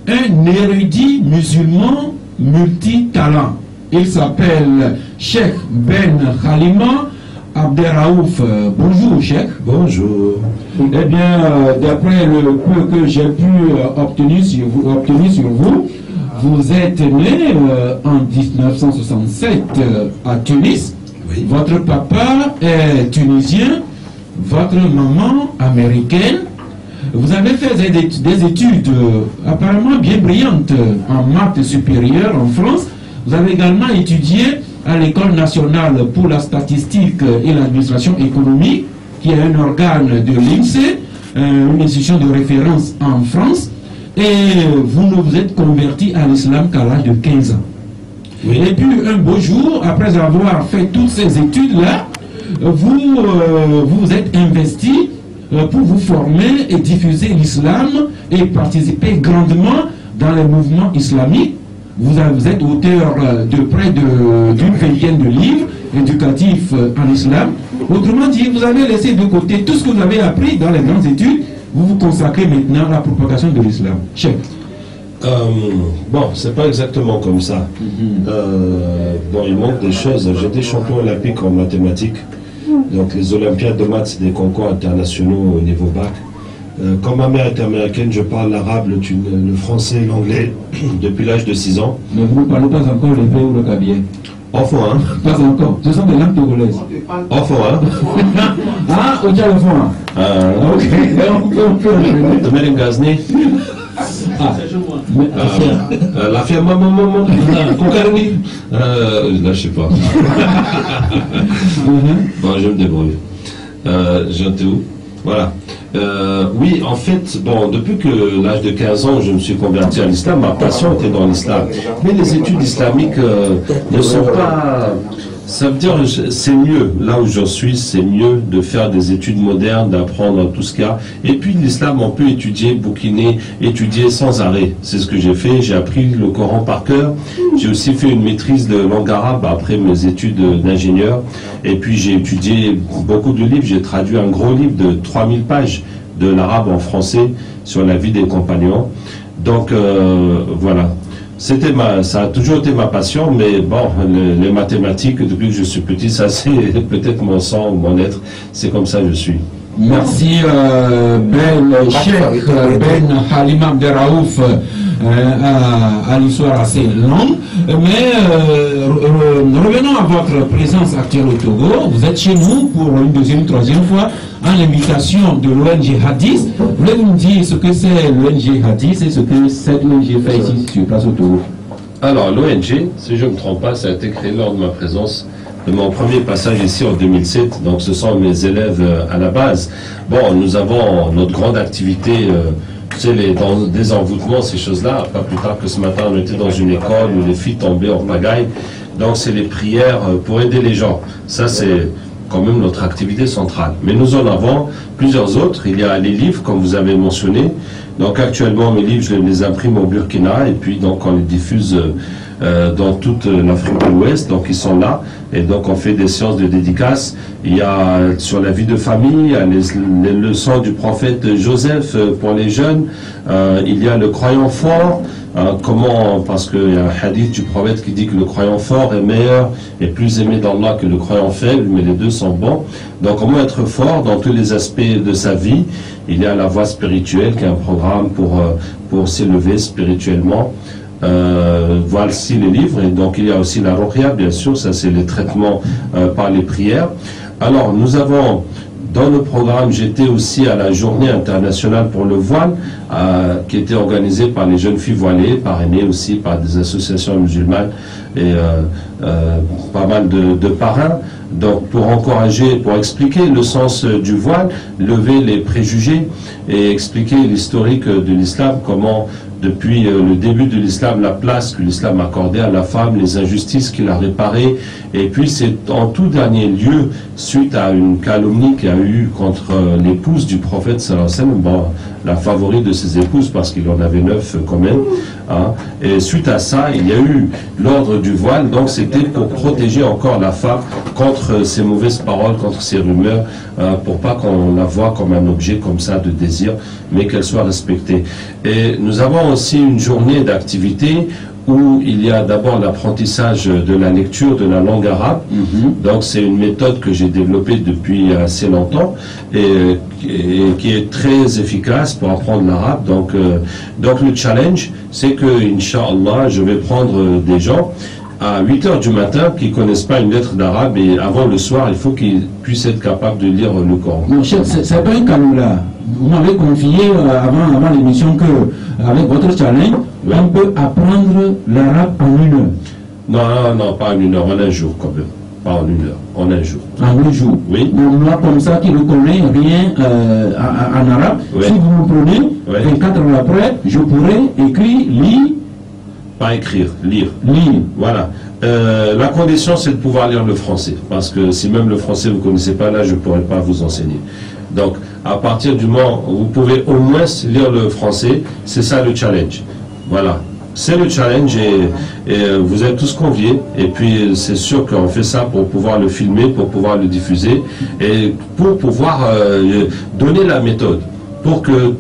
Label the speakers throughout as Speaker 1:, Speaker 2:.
Speaker 1: un érudit musulman multitalent. Il s'appelle Cheikh Ben Khalima Abderraouf. Bonjour Cheikh.
Speaker 2: Bonjour.
Speaker 1: Eh bien, d'après le peu que j'ai pu obtenir sur vous, vous êtes né en 1967 à Tunis.
Speaker 2: Oui.
Speaker 1: Votre papa est tunisien, votre maman américaine. Vous avez fait des études apparemment bien brillantes en maths supérieures en France. Vous avez également étudié à l'École nationale pour la statistique et l'administration économique, qui est un organe de l'INSEE, une institution de référence en France. Et vous ne vous êtes converti à l'islam qu'à l'âge de 15 ans.
Speaker 2: Oui.
Speaker 1: Et puis un beau jour, après avoir fait toutes ces études-là, vous vous êtes investi pour vous former et diffuser l'islam et participer grandement dans les mouvements islamiques. Vous êtes auteur de près d'une vingtaine de livres éducatifs en islam. Autrement dit, vous avez laissé de côté tout ce que vous avez appris dans les grandes études. Vous vous consacrez maintenant à la propagation de l'islam. Cheikh.
Speaker 2: Bon, c'est pas exactement comme ça. Bon, il manque des choses. J'étais champion olympique en mathématiques. Donc les Olympiades de maths, c'est des concours internationaux au niveau bac. Quand ma mère est américaine, je parle l'arabe, le français et l'anglais depuis l'âge de 6 ans.
Speaker 1: Mais vous ne parlez pas encore l'hébreu ou le kabyle.
Speaker 2: Enfant, hein?
Speaker 1: Pas encore. Ce sont des langues togolaises.
Speaker 2: Enfant, hein?
Speaker 1: Ah, au Dialefon. Ok. On peut enchaîner.
Speaker 2: De Merengazni. La fille, maman, Kokarni. Là, je sais pas. Bon, je me débrouille. J'étais où? Voilà. Oui, en fait, bon, depuis que l'âge de 15 ans, je me suis converti à l'islam, ma passion était dans l'islam. Mais les études islamiques ne sont pas... Ça veut dire, c'est mieux, là où j'en suis, c'est mieux de faire des études modernes, d'apprendre tout ce qu'il y a. Et puis l'islam, on peut étudier, bouquiner, étudier sans arrêt. C'est ce que j'ai fait, j'ai appris le Coran par cœur. J'ai aussi fait une maîtrise de langue arabe après mes études d'ingénieur. Et puis j'ai étudié beaucoup de livres, j'ai traduit un gros livre de 3000 pages de l'arabe en français sur la vie des compagnons. Donc voilà. Ça a toujours été ma passion, mais bon, les mathématiques, depuis que je suis petit, ça c'est peut-être mon sang, mon être, c'est comme ça que je suis.
Speaker 1: Merci Cheikh Ben Khalima Abderraouf, à l'histoire assez longue. Mais revenons à votre présence actuelle au Togo. Vous êtes chez nous pour une deuxième, troisième fois à l'invitation de l'ONG Hadith. Voulez-vous me dire ce que c'est l'ONG Hadith et ce que cette ONG fait ici sur place au Togo?
Speaker 2: Alors l'ONG, si je ne me trompe pas, ça a été créé lors de ma présence de mon premier passage ici en 2007, donc ce sont mes élèves à la base. Bon, nous avons notre grande activité, tu sais, les désenvoûtements, ces choses-là. Pas plus tard que ce matin, on était dans une école où les filles tombaient en pagaille. Donc c'est les prières pour aider les gens. Ça c'est quand même notre activité centrale. Mais nous en avons plusieurs autres. Il y a les livres, comme vous avez mentionné. Donc actuellement, mes livres, je les imprime au Burkina et puis donc on les diffuse dans toute l'Afrique de l'Ouest, donc ils sont là, et donc on fait des séances de dédicaces. Il y a sur la vie de famille, il y a les leçons du prophète Joseph pour les jeunes, il y a le croyant fort, comment, parce qu'il y a un hadith du prophète qui dit que le croyant fort est meilleur et plus aimé d'Allah que le croyant faible, mais les deux sont bons. Donc comment être fort dans tous les aspects de sa vie. Il y a la voie spirituelle qui est un programme pour s'élever spirituellement. Voici les livres, et donc il y a aussi la ruqya, bien sûr, ça c'est les traitements par les prières. Alors nous avons dans le programme, j'étais aussi à la journée internationale pour le voile, qui était organisée par les jeunes filles voilées, parrainée aussi par des associations musulmanes et pas mal de parrains. Donc pour encourager, pour expliquer le sens du voile, lever les préjugés et expliquer l'historique de l'islam, comment depuis le début de l'islam, la place que l'islam accordait à la femme, les injustices qu'il a réparées. Et puis c'est en tout dernier lieu, suite à une calomnie qu'il y a eu contre l'épouse du prophète sallallahu alayhi wa sallam, bon, la favorite de ses épouses, parce qu'il en avait 9 quand même. Hein. Et suite à ça, il y a eu l'ordre du voile, donc c'était pour protéger encore la femme contre ces mauvaises paroles, contre ces rumeurs, pour pas qu'on la voie comme un objet comme ça de désir, mais qu'elle soit respectée. Et nous avons aussi une journée d'activité où il y a d'abord l'apprentissage de la lecture de la langue arabe. Donc c'est une méthode que j'ai développée depuis assez longtemps et qui est très efficace pour apprendre l'arabe. Donc le challenge, c'est que, Inch'Allah, je vais prendre des gens à 8 h du matin qui ne connaissent pas une lettre d'arabe, et avant le soir, il faut qu'ils puissent être capables de lire le Coran.
Speaker 1: Mon cher, c'est pas un canular. Vous m'avez confié avant l'émission que avec votre challenge, oui, on peut apprendre l'arabe en 1 heure.
Speaker 2: Non, pas en 1 heure, en un jour quand même. Pas en 1 heure, en un jour.
Speaker 1: En 1 jour.
Speaker 2: Oui.
Speaker 1: Donc moi, comme ça, qui ne connais rien en arabe, oui, si vous me prenez, oui, 24 heures après, je pourrais écrire, lire.
Speaker 2: Pas écrire, lire.
Speaker 1: Lire.
Speaker 2: Voilà. La condition, c'est de pouvoir lire le français. Parce que si même le français vous ne connaissez pas, là, je ne pourrais pas vous enseigner. Donc, à partir du moment où vous pouvez au moins lire le français, c'est ça le challenge. Voilà. C'est le challenge et vous êtes tous conviés. Et puis, c'est sûr qu'on fait ça pour pouvoir le filmer, pour pouvoir le diffuser et pour pouvoir donner la méthode. Pour que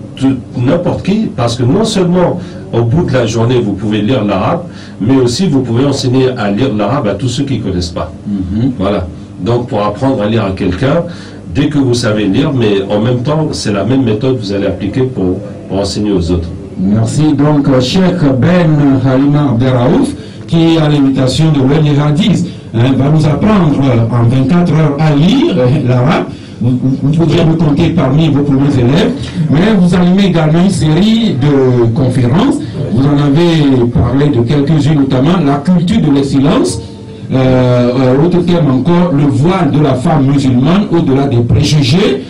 Speaker 2: n'importe qui, parce que non seulement au bout de la journée vous pouvez lire l'arabe, mais aussi vous pouvez enseigner à lire l'arabe à tous ceux qui ne connaissent pas. Voilà. Donc pour apprendre à lire à quelqu'un, dès que vous savez lire, mais en même temps c'est la même méthode que vous allez appliquer pour enseigner aux autres.
Speaker 1: Merci. Donc Cheikh Ben Halima Abderraouf, qui à l'invitation de Weli Hadiz, va nous apprendre en 24 heures à lire l'arabe. Vous pouvez me compter parmi vos premiers élèves, mais vous animez également une série de conférences. Vous en avez parlé de quelques-unes, notamment la culture de l'excellence. Autre thème encore, le voile de la femme musulmane au-delà des préjugés.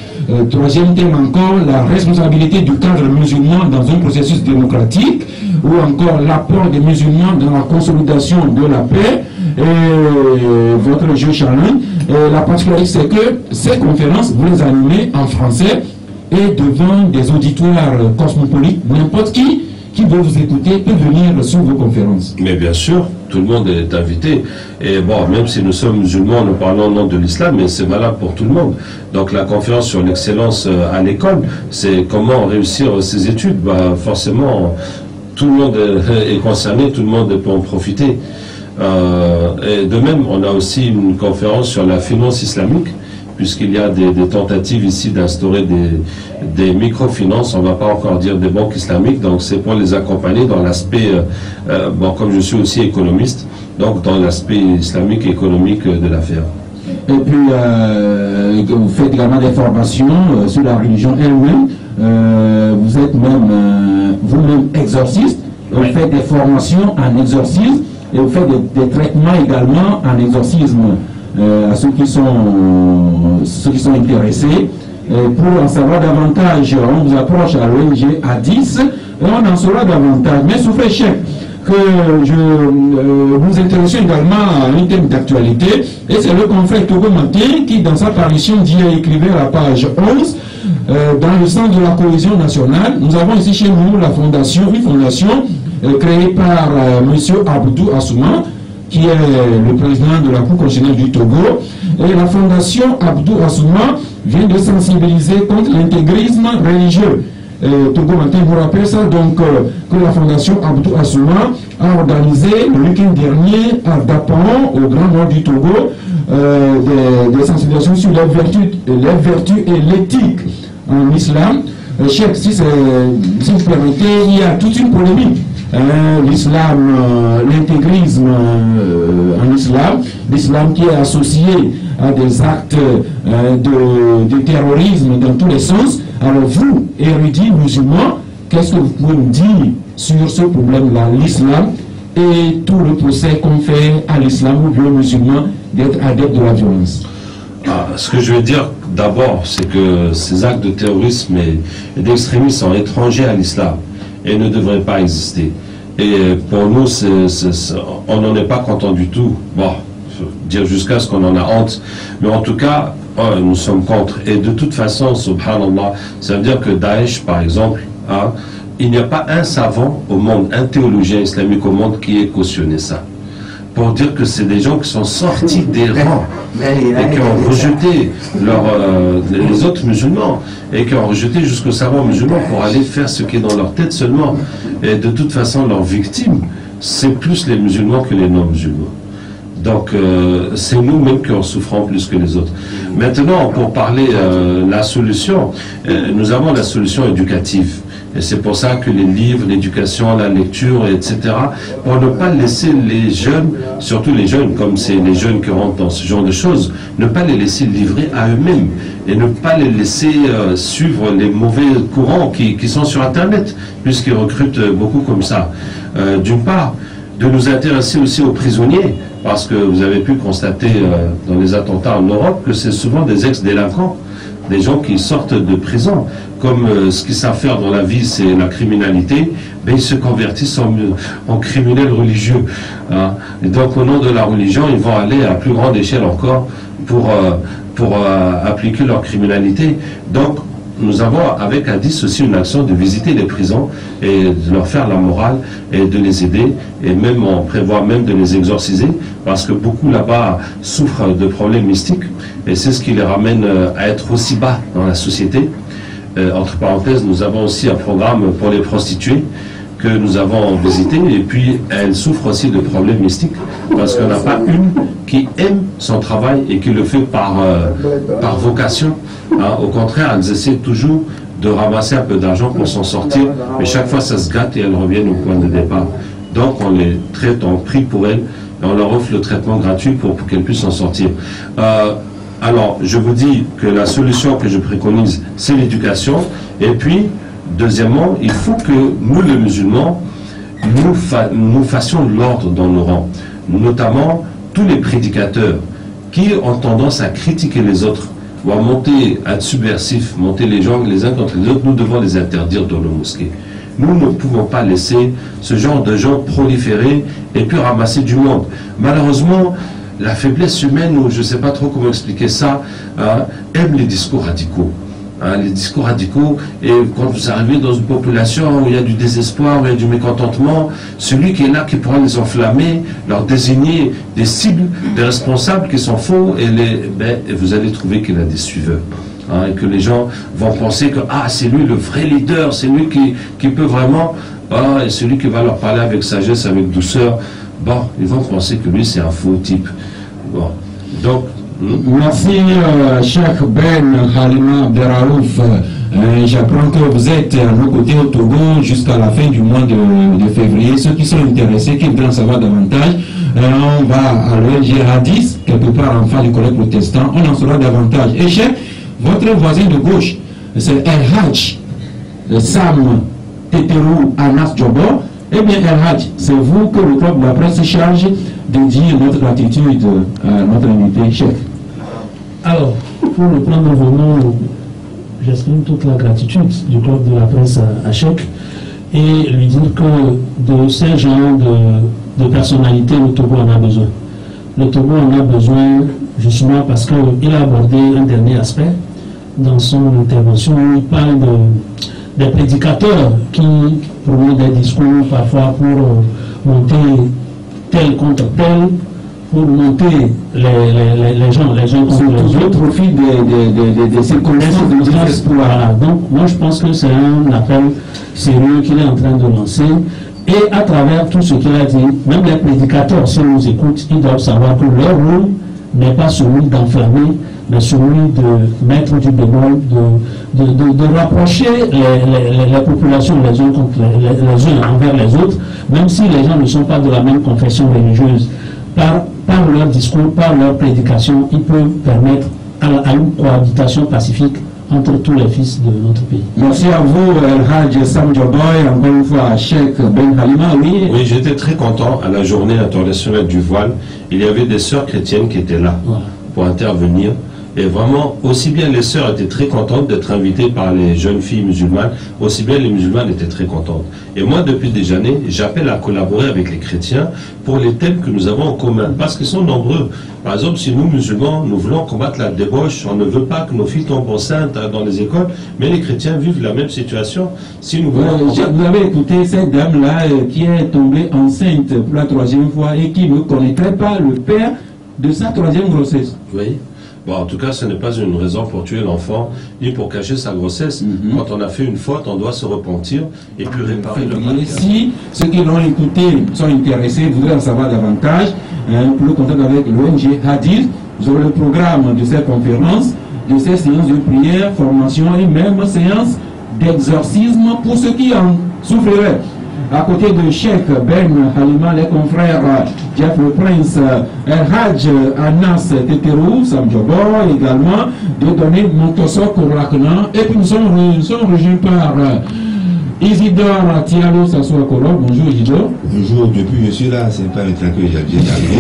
Speaker 1: Troisième thème encore, la responsabilité du cadre musulman dans un processus démocratique, ou encore l'apport des musulmans dans la consolidation de la paix. Et votre jeu challenge, la particularité, c'est que ces conférences, vous les animez en français et devant des auditoires cosmopolites. N'importe qui veut vous écouter peut venir sur vos conférences.
Speaker 2: Mais bien sûr, tout le monde est invité. Et bon, même si nous sommes musulmans, nous parlons au nom de l'islam, mais c'est valable pour tout le monde. Donc la conférence sur l'excellence à l'école, c'est comment réussir ses études. Bah, forcément, tout le monde est concerné, tout le monde peut en profiter. Et de même, on a aussi une conférence sur la finance islamique, puisqu'il y a des tentatives ici d'instaurer des microfinances, on ne va pas encore dire des banques islamiques, donc c'est pour les accompagner dans l'aspect, bon, comme je suis aussi économiste, donc dans l'aspect islamique et économique de l'affaire.
Speaker 1: Et puis, vous faites également des formations sur la religion elle-même, vous êtes même vous-même exorciste, vous faites des formations en exorcisme, et vous faites des traitements également en exorcisme à ceux qui sont intéressés. Pour en savoir davantage, on vous approche à l'ONG Hadiz et on en saura davantage. Mais souffrez chef que nous intéressons également à un thème d'actualité, et c'est le confrère Togo Matin qui, dans sa parution d'hier, écrivait à la page 11, dans le sens de la cohésion nationale. Nous avons ici chez nous une fondation créée par M. Abdou Assouma, qui est le président de la Cour constitutionnelle du Togo. Et la fondation Abdou Assouma vient de sensibiliser contre l'intégrisme religieux. Togo Matin vous rappelle ça, donc que la fondation Abdou Assouma a organisé le week-end dernier à Dapan, au grand nord du Togo, des sensibilisations sur les vertus et l'éthique en islam. Cheikh, si vous permettez, il y a toute une polémique. L'islam, l'intégrisme en islam, l'islam qui est associé à des actes de terrorisme dans tous les sens. Alors vous, érudits musulmans, qu'est-ce que vous pouvez nous dire sur ce problème-là, l'islam et tout le procès qu'on fait à l'islam ou bien aux musulmans d'être adeptes de la violence?
Speaker 2: Ce que je veux dire d'abord, c'est que ces actes de terrorisme et d'extrémisme sont étrangers à l'islam et ne devraient pas exister. Et pour nous, on n'en est pas content du tout. Bon, faut dire jusqu'à ce qu'on en a honte. Mais en tout cas, nous sommes contre. Et de toute façon, subhanallah, ça veut dire que Daesh, par exemple, hein, il n'y a pas un savant au monde, un théologien islamique au monde qui ait cautionné ça. Pour dire que c'est des gens qui sont sortis des rangs et qui ont rejeté les autres musulmans et qui ont rejeté jusqu'aux savants musulmans pour aller faire ce qui est dans leur tête seulement. Et de toute façon, leurs victimes, c'est plus les musulmans que les non-musulmans. Donc, c'est nous-mêmes qui en souffrons plus que les autres. Maintenant, pour parler la solution, nous avons la solution éducative. Et c'est pour ça que les livres, l'éducation, la lecture, etc., pour ne pas laisser les jeunes, surtout les jeunes, comme c'est les jeunes qui rentrent dans ce genre de choses, ne pas les laisser livrer à eux-mêmes et ne pas les laisser suivre les mauvais courants qui sont sur Internet, puisqu'ils recrutent beaucoup comme ça. D'une part, de nous intéresser aussi aux prisonniers, parce que vous avez pu constater dans les attentats en Europe que c'est souvent des ex-délinquants, des gens qui sortent de prison, comme ce qu'ils savent faire dans la vie, c'est la criminalité, mais ils se convertissent en criminels religieux. Hein. Et donc au nom de la religion, ils vont aller à plus grande échelle encore pour appliquer leur criminalité. Donc nous avons avec Addis aussi une action de visiter les prisons et de leur faire la morale et de les aider, et même on prévoit même de les exorciser, parce que beaucoup là-bas souffrent de problèmes mystiques et c'est ce qui les ramène à être aussi bas dans la société. Entre parenthèses, nous avons aussi un programme pour les prostituées que nous avons visité, et puis elles souffrent aussi de problèmes mystiques parce qu'on n'a pas une qui aime son travail et qui le fait par vocation. Hein. Au contraire, elles essaient toujours de ramasser un peu d'argent pour s'en sortir, mais chaque fois ça se gâte et elles reviennent au point de départ. Donc on les traite, on prie pour elles et on leur offre le traitement gratuit pour qu'elles puissent s'en sortir. Alors, je vous dis que la solution que je préconise, c'est l'éducation. Et puis, deuxièmement, il faut que nous, les musulmans, nous fassions l'ordre dans nos rangs. Notamment, tous les prédicateurs qui ont tendance à critiquer les autres ou à monter, à être subversifs, monter les gens les uns contre les autres, nous devons les interdire dans nos mosquées. Nous ne pouvons pas laisser ce genre de gens proliférer et puis ramasser du monde. Malheureusement, la faiblesse humaine, ou je ne sais pas trop comment expliquer ça, aime les discours radicaux. Les discours radicaux, et quand vous arrivez dans une population où il y a du désespoir, où il y a du mécontentement, celui qui est là, qui pourra les enflammer, leur désigner des cibles, des responsables qui sont faux, et vous allez trouver qu'il a des suiveurs. Et que les gens vont penser que c'est lui le vrai leader, c'est lui qui peut vraiment, et celui qui va leur parler avec sagesse, avec douceur, ils vont penser que lui c'est un faux type. Bon. Donc,
Speaker 1: merci Cheikh Ben Halima Abderraouf. J'apprends que vous êtes à nos côtés au Togo jusqu'à la fin du mois de février. Ceux qui sont intéressés, qui veulent en savoir davantage, on va à l'ONG Addis, quelque part en face du collège protestant, on en saura davantage. Et Cheikh, votre voisin de gauche, c'est El Hadj Sam Teterou Anas Djobo. Eh bien, El Hadj, c'est vous que le club de la presse se charge de dire notre gratitude à notre invité, Cheikh.
Speaker 3: Alors, pour le prendre vos noms, j'exprime toute la gratitude du club de la presse à Cheikh et lui dire que de ces genres de personnalités, le Togo en a besoin. Le Togo en a besoin justement parce qu'il a abordé un dernier aspect dans son intervention. Il parle des prédicateurs qui promettent des discours parfois pour monter tel contre tel, pour monter les gens contre les autres.
Speaker 1: Au profit des circonstances de différence.
Speaker 3: Voilà. Donc moi je pense que c'est un appel sérieux qu'il est en train de lancer. Et à travers tout ce qu'il a dit, même les prédicateurs, si on nous écoute, ils doivent savoir que leur rôle n'est pas celui d'enfermer, mais celui de mettre du bémol, de rapprocher les populations les uns contre les uns envers les autres, même si les gens ne sont pas de la même confession religieuse. Par leur discours, par leur prédication, ils peuvent permettre à une cohabitation pacifique entre tous les fils de notre pays.
Speaker 1: Merci à vous, El Hadj Sam Djoboy, encore une fois à Cheikh Ben Halima.
Speaker 2: Oui, j'étais très content à la journée internationale du voile. Il y avait des sœurs chrétiennes qui étaient là pour intervenir Et vraiment, aussi bien les sœurs étaient très contentes d'être invitées par les jeunes filles musulmanes, aussi bien les musulmanes étaient très contentes. Et moi, depuis des années, j'appelle à collaborer avec les chrétiens pour les thèmes que nous avons en commun, parce qu'ils sont nombreux. Par exemple, si nous, musulmans, nous voulons combattre la débauche, on ne veut pas que nos filles tombent enceintes dans les écoles, mais les chrétiens vivent la même situation. Si nous voulons...
Speaker 1: Vous avez écouté cette dame-là qui est tombée enceinte pour la 3e fois et qui ne connaîtrait pas le père de sa 3e grossesse.
Speaker 2: Oui. Bon, en tout cas, ce n'est pas une raison pour tuer l'enfant, ni pour cacher sa grossesse. Quand on a fait une faute, on doit se repentir et puis réparer le mal.
Speaker 1: Et si ceux qui l'ont écouté sont intéressés, voudraient en savoir davantage, pour le contact avec l'ONG Hadith, vous aurez le programme de cette conférence, de ces séances de prière, formation et même séances d'exorcisme pour ceux qui en souffriraient. À côté de Cheikh Ben Halima, les confrères Jeff le Prince, Hajj Anas Teterou, Sam Jobor également, de donner Montosok au Rakna. Et puis nous sommes rejoints par Isidore Tialo Sassoua Kolo. Bonjour Isidore.
Speaker 4: Bonjour, depuis je suis là, c'est pas maintenant que j'ai arrivé.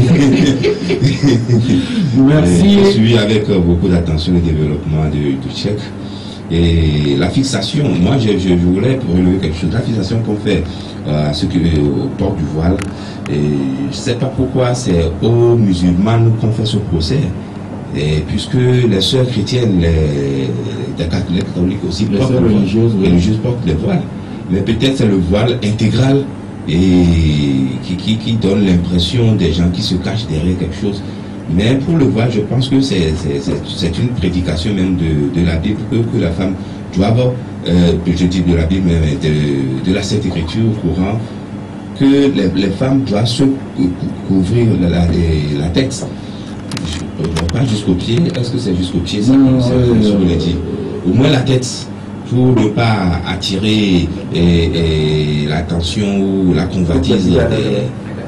Speaker 1: Merci.
Speaker 4: Je suis avec beaucoup d'attention le développement du Cheikh. Et la fixation, moi je voulais relever quelque chose, la fixation qu'on fait à ceux qui au port du voile, et je ne sais pas pourquoi c'est aux musulmans qu'on fait ce procès, et puisque les sœurs chrétiennes, les catholiques aussi,
Speaker 1: les sœurs religieuses
Speaker 4: portent les voiles, mais peut-être c'est le voile intégral et qui donne l'impression des gens qui se cachent derrière quelque chose. Mais pour le voile, je pense que c'est une prédication même de la Bible que la femme doit avoir, je dis de la Bible, mais de la Sainte Écriture au Coran, que les femmes doivent se couvrir la tête. Pas jusqu'au pied, est-ce que c'est jusqu'au pied ça? Au moins la tête, pour ne pas attirer l'attention ou la convoitise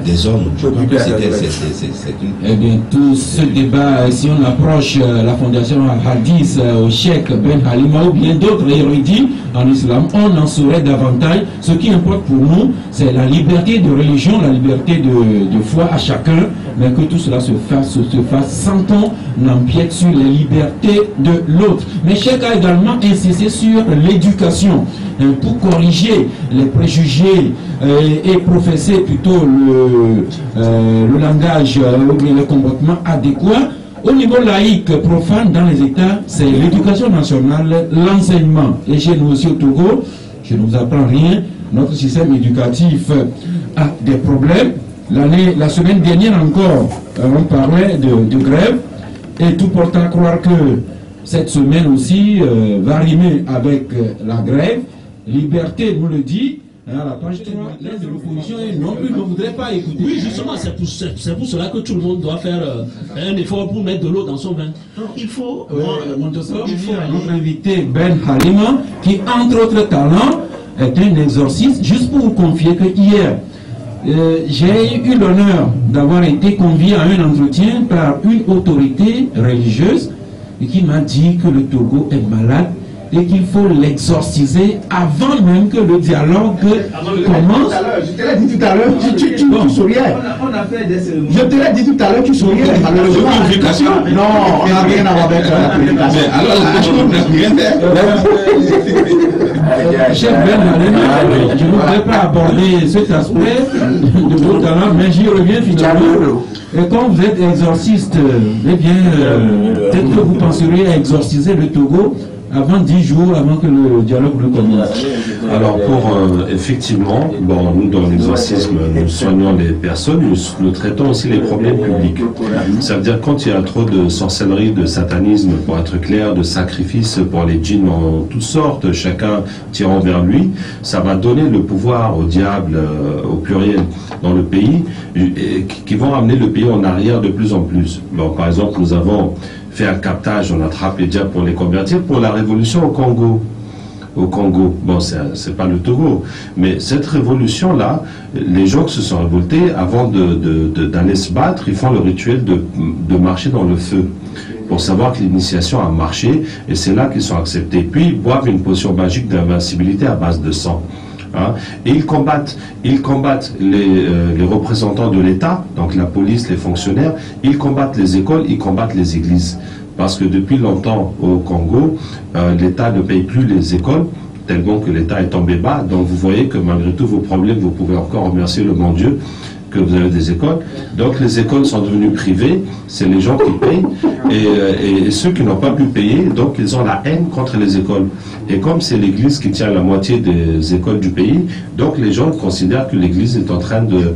Speaker 4: des hommes. Je crois que c'est une...
Speaker 1: Eh bien, tout ce débat, si on approche la fondation Hadith au Cheikh Ben Halima ou bien d'autres érudits en islam, on en saurait davantage. Ce qui importe pour nous, c'est la liberté de religion, la liberté de foi à chacun, mais que tout cela se fasse sans qu'on n'empiète sur les libertés de l'autre. Mais Cheikh a également insisté sur l'éducation pour corriger les préjugés et professer plutôt le langage ou bien le comportement adéquat. Au niveau laïque, profane dans les États, c'est l'éducation nationale, l'enseignement. Et chez nous aussi au Togo, je ne vous apprends rien, notre système éducatif a des problèmes. La semaine dernière encore, on parlait de grève, et tout porte à croire que cette semaine aussi va rimer avec la grève. Liberté nous le dit. À la page 3, l'aide de l'opposition non plus ne voudrait pas écouter.
Speaker 3: Oui, justement, c'est pour cela que tout le monde doit faire un effort pour mettre de l'eau dans son vin. Il faut...
Speaker 1: notre invité Ben Halima, qui entre autres talents est un exorciste, juste pour vous confier que hier, j'ai eu l'honneur d'avoir été convié à un entretien par une autorité religieuse et qui m'a dit que le Togo est malade et qu'il faut l'exorciser avant même que le dialogue commence.
Speaker 5: Je te l'ai dit tout à l'heure, tu souriais. Je te l'ai dit tout à l'heure, tu souriais. Malheureusement, non, on n'a rien à voir avec la prédication.
Speaker 1: Chef Ben Halima, je ne voudrais pas aborder cet aspect de vos talents, mais j'y reviens finalement. Et quand vous êtes exorciste, eh bien, peut-être que vous penseriez à exorciser le Togo avant 10 jours, avant que le dialogue ne commence.
Speaker 2: Alors effectivement, bon, nous dans l'exorcisme, nous soignons les personnes, nous traitons aussi les problèmes publics. Ça veut dire quand il y a trop de sorcellerie, de satanisme, pour être clair, de sacrifices pour les djinns en toutes sortes, chacun tirant vers lui, ça va donner le pouvoir au diable, au pluriel, dans le pays, qui vont ramener le pays en arrière de plus en plus. Bon, par exemple, nous avons fait un captage, on attrape les diables pour les convertir pour la révolution au Congo. Bon, c'est pas le Togo, mais cette révolution-là, les gens qui se sont révoltés, avant d'aller se battre, ils font le rituel de marcher dans le feu, pour savoir que l'initiation a marché, et c'est là qu'ils sont acceptés. Puis ils boivent une potion magique d'invincibilité à base de sang. Hein, et ils combattent les représentants de l'État, donc la police, les fonctionnaires, ils combattent les écoles, ils combattent les églises. parce que depuis longtemps au Congo, l'État ne paye plus les écoles, tellement que l'État est tombé bas. Donc vous voyez que malgré tous vos problèmes, vous pouvez encore remercier le bon Dieu que vous avez des écoles. Donc les écoles sont devenues privées, c'est les gens qui payent, et ceux qui n'ont pas pu payer, donc ils ont la haine contre les écoles. Et comme c'est l'Église qui tient la moitié des écoles du pays, donc les gens considèrent que l'Église est en train de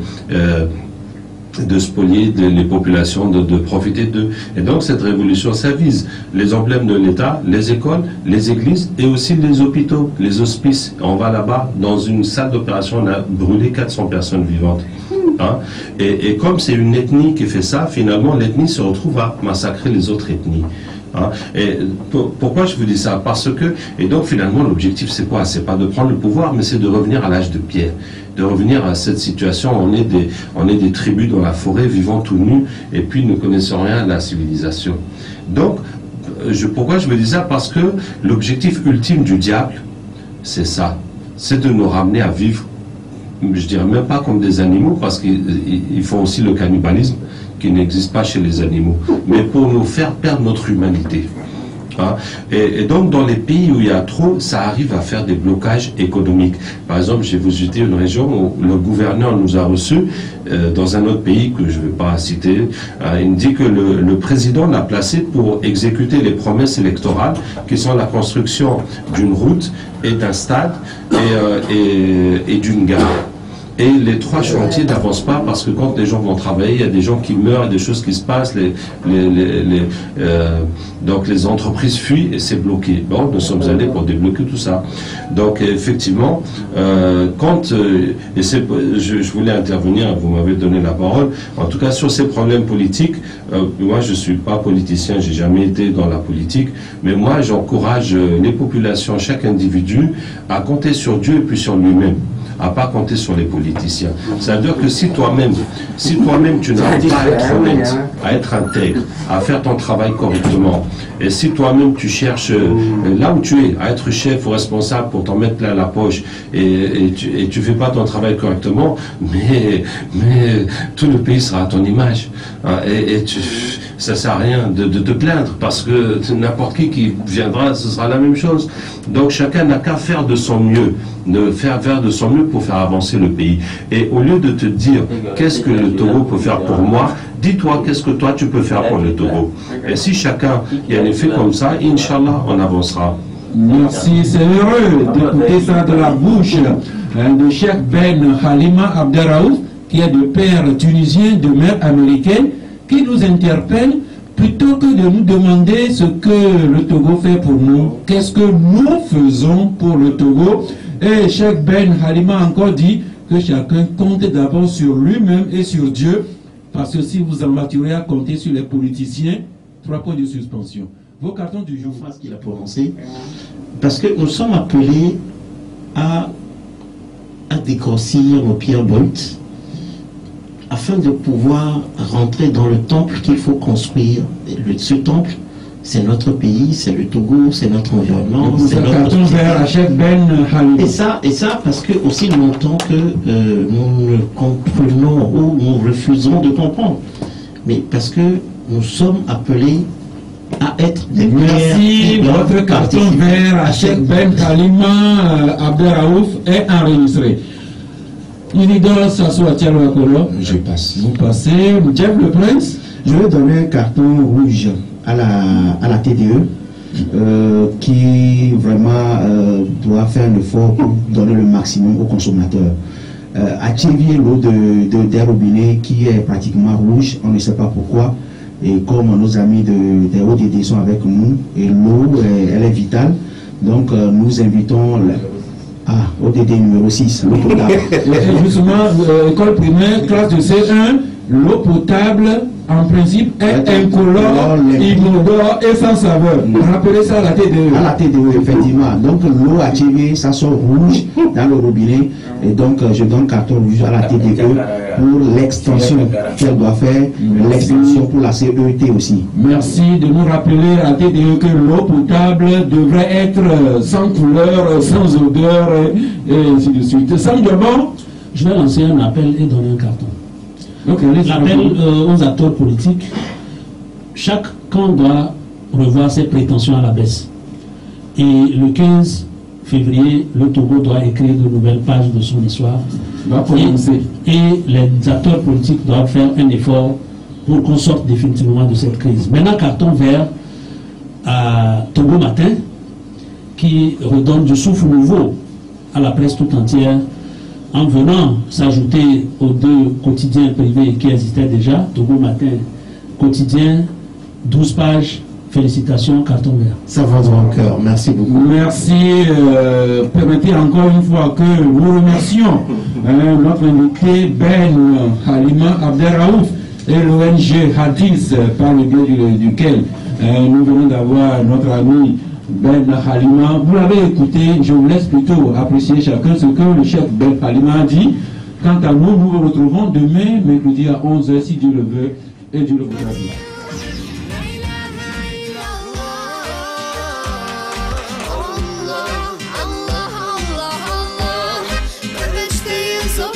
Speaker 2: spolier les populations, de profiter d'eux. Et donc cette révolution, ça vise les emblèmes de l'État, les écoles, les églises et aussi les hôpitaux, les hospices. On va là-bas, dans une salle d'opération, on a brûlé 400 personnes vivantes. Hein? Et comme c'est une ethnie qui fait ça, finalement l'ethnie se retrouve à massacrer les autres ethnies. Hein? Et pourquoi je vous dis ça? Parce que, et donc finalement l'objectif c'est quoi? C'est pas de prendre le pouvoir, mais c'est de revenir à l'âge de pierre, de revenir à cette situation où on est des tribus dans la forêt vivant tout nus et puis ne connaissant rien de la civilisation. Donc pourquoi je me dis ça? Parce que l'objectif ultime du diable, c'est ça, c'est de nous ramener à vivre, je dirais même pas comme des animaux, parce qu'ils font aussi le cannibalisme qui n'existe pas chez les animaux, mais pour nous faire perdre notre humanité. Hein? Et donc dans les pays où il y a trop, ça arrive à faire des blocages économiques. Par exemple, j'ai visité une région où le gouverneur nous a reçus dans un autre pays que je ne vais pas citer. Il me dit que le président l'a placé pour exécuter les promesses électorales qui sont la construction d'une route et d'un stade et d'une gare. Et les trois chantiers n'avancent pas parce que quand les gens vont travailler, il y a des gens qui meurent, il y a des choses qui se passent, donc les entreprises fuient et c'est bloqué. Bon, nous sommes allés pour débloquer tout ça. Donc effectivement, je voulais intervenir, vous m'avez donné la parole, en tout cas sur ces problèmes politiques, moi je ne suis pas politicien, j'ai jamais été dans la politique, mais moi j'encourage les populations, chaque individu, à compter sur Dieu et puis sur lui-même, à pas compter sur les politiciens. C'est-à-dire que si toi-même tu n'arrives pas à être honnête, à être intègre, à faire ton travail correctement, et si toi-même tu cherches là où tu es, à être chef ou responsable pour t'en mettre là à la poche, et tu fais pas ton travail correctement, mais tout le pays sera à ton image. Hein, ça sert à rien de te plaindre, parce que n'importe qui viendra, ce sera la même chose. Donc chacun n'a qu'à faire de son mieux, faire de son mieux pour faire avancer le pays. Et au lieu de te dire qu'est-ce que le Togo peut faire pour moi, dis-toi qu'est-ce que toi tu peux faire pour le Togo. Et si chacun y a un effet comme ça, Inch'Allah, on avancera.
Speaker 1: Merci, c'est heureux d'écouter ça de la bouche de Cheikh Ben Halima Abderraouf, qui est de père tunisien, de mère américaine, qui nous interpelle plutôt que de nous demander ce que le Togo fait pour nous, qu'est-ce que nous faisons pour le Togo. Et Cheikh Ben Halima a encore dit que chacun compte d'abord sur lui-même et sur Dieu, parce que si vous aventurez à compter sur les politiciens, 3 points de suspension. Vos cartons du jour.
Speaker 5: Ce qu'il a prononcé, parce que nous sommes appelés à dégrossir nos pierres brutes afin de pouvoir rentrer dans le temple qu'il faut construire. Ce temple, c'est notre pays, c'est le Togo, c'est notre environnement, c'est notre... Et ça, parce que aussi longtemps que nous ne comprenons ou nous refusons de comprendre. Mais parce que nous sommes appelés à être des
Speaker 1: Merci, votre carton vert à Cheikh Ben Halima Abderraouf est enregistré.
Speaker 5: Je passe.
Speaker 1: Vous passez, Jeff le Prince.
Speaker 5: Je vais donner un carton rouge à la TDE qui vraiment doit faire un effort pour donner le maximum aux consommateurs. Activer l'eau des robinets qui est pratiquement rouge, on ne sait pas pourquoi. Et comme nos amis des ODD sont avec nous, et l'eau, elle est vitale, donc nous invitons... ODD numéro 6, l'eau potable.
Speaker 1: Justement, école primaire, classe de C1, l'eau potable, en principe, est incolore, inodore et sans saveur. Rappelez ça à la TDE.
Speaker 5: À la TDE, effectivement. Donc l'eau activée, ça sort rouge dans le robinet. Et donc je donne carton rouge à la TDE pour l'extension qu'elle doit faire, l'extension pour la CET aussi.
Speaker 1: Merci de nous rappeler à la TDE que l'eau potable devrait être sans couleur, sans odeur, et ainsi de suite. Sam Diabon,
Speaker 3: je vais lancer un appel et donner un carton.
Speaker 1: Okay,
Speaker 3: l'appel aux acteurs politiques, chacun doit revoir ses prétentions à la baisse. Et le 15 février, le Togo doit écrire de nouvelles pages de son histoire. Et les acteurs politiques doivent faire un effort pour qu'on sorte définitivement de cette crise. Maintenant, carton vert à Togo Matin, qui redonne du souffle nouveau à la presse tout entière, en venant s'ajouter aux deux quotidiens privés qui existaient déjà. Togo Matin, quotidien, 12 pages, félicitations, carton vert.
Speaker 5: Ça va dans le cœur, merci beaucoup.
Speaker 1: Merci. Permettez encore une fois que nous remercions notre invité Ben Halima Abderraouf et l'ONG Hadis, par le biais duquel nous venons d'avoir notre ami Ben Halima. Vous l'avez écouté, je vous laisse plutôt apprécier chacun ce que le chef Ben Halima a dit. Quant à nous, nous vous retrouvons demain, mercredi à 11h, si Dieu le veut et Dieu le voudra.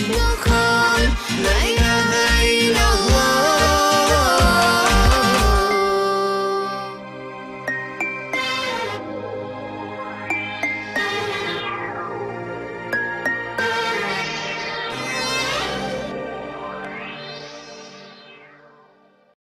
Speaker 6: Mutlaka